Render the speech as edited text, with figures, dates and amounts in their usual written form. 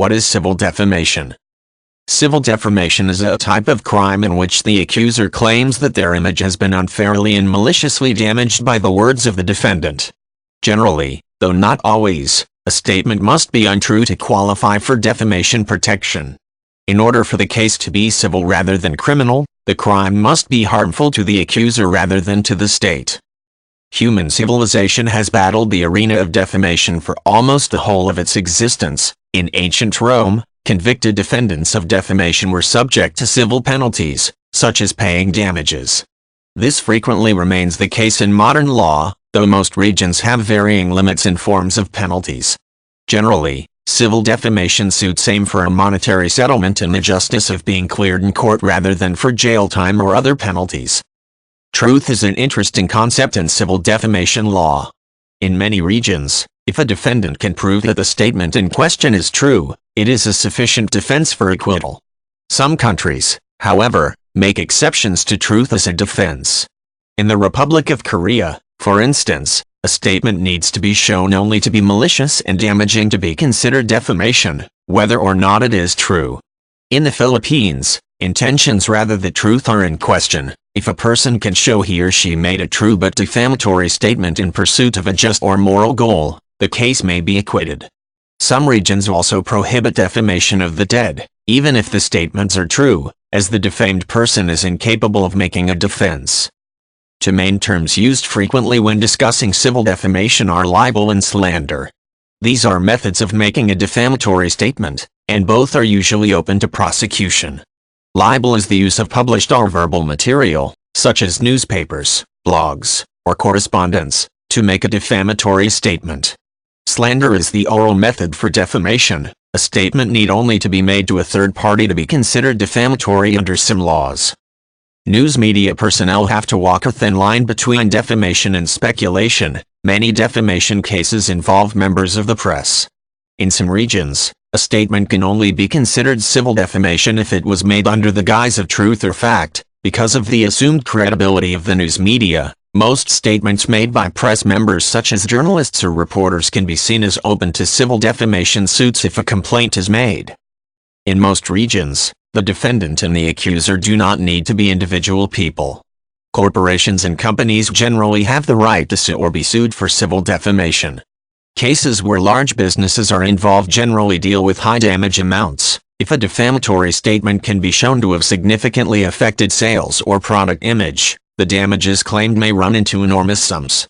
What is civil defamation? Civil defamation is a type of crime in which the accuser claims that their image has been unfairly and maliciously damaged by the words of the defendant. Generally, though not always, a statement must be untrue to qualify for defamation protection. In order for the case to be civil rather than criminal, the crime must be harmful to the accuser rather than to the state. Human civilization has battled the arena of defamation for almost the whole of its existence. In ancient Rome, convicted defendants of defamation were subject to civil penalties, such as paying damages. This frequently remains the case in modern law, though most regions have varying limits and forms of penalties. Generally, civil defamation suits aim for a monetary settlement and the justice of being cleared in court rather than for jail time or other penalties. Truth is an interesting concept in civil defamation law. In many regions, if a defendant can prove that the statement in question is true, it is a sufficient defense for acquittal. Some countries, however, make exceptions to truth as a defense. In the Republic of Korea, for instance, a statement needs to be shown only to be malicious and damaging to be considered defamation, whether or not it is true. In the Philippines, intentions rather than truth are in question. If a person can show he or she made a true but defamatory statement in pursuit of a just or moral goal, the case may be acquitted. Some regions also prohibit defamation of the dead, even if the statements are true, as the defamed person is incapable of making a defense. Two main terms used frequently when discussing civil defamation are libel and slander. These are methods of making a defamatory statement, and both are usually open to prosecution. Libel is the use of published or verbal material, such as newspapers, blogs, or correspondence, to make a defamatory statement. Slander is the oral method for defamation. A statement need only to be made to a third party to be considered defamatory under some laws. News media personnel have to walk a thin line between defamation and speculation. Many defamation cases involve members of the press. In some regions, a statement can only be considered civil defamation if it was made under the guise of truth or fact, because of the assumed credibility of the news media. Most statements made by press members such as journalists or reporters can be seen as open to civil defamation suits if a complaint is made. In most regions, the defendant and the accuser do not need to be individual people. Corporations and companies generally have the right to sue or be sued for civil defamation. Cases where large businesses are involved generally deal with high damage amounts. If a defamatory statement can be shown to have significantly affected sales or product image, the damages claimed may run into enormous sums.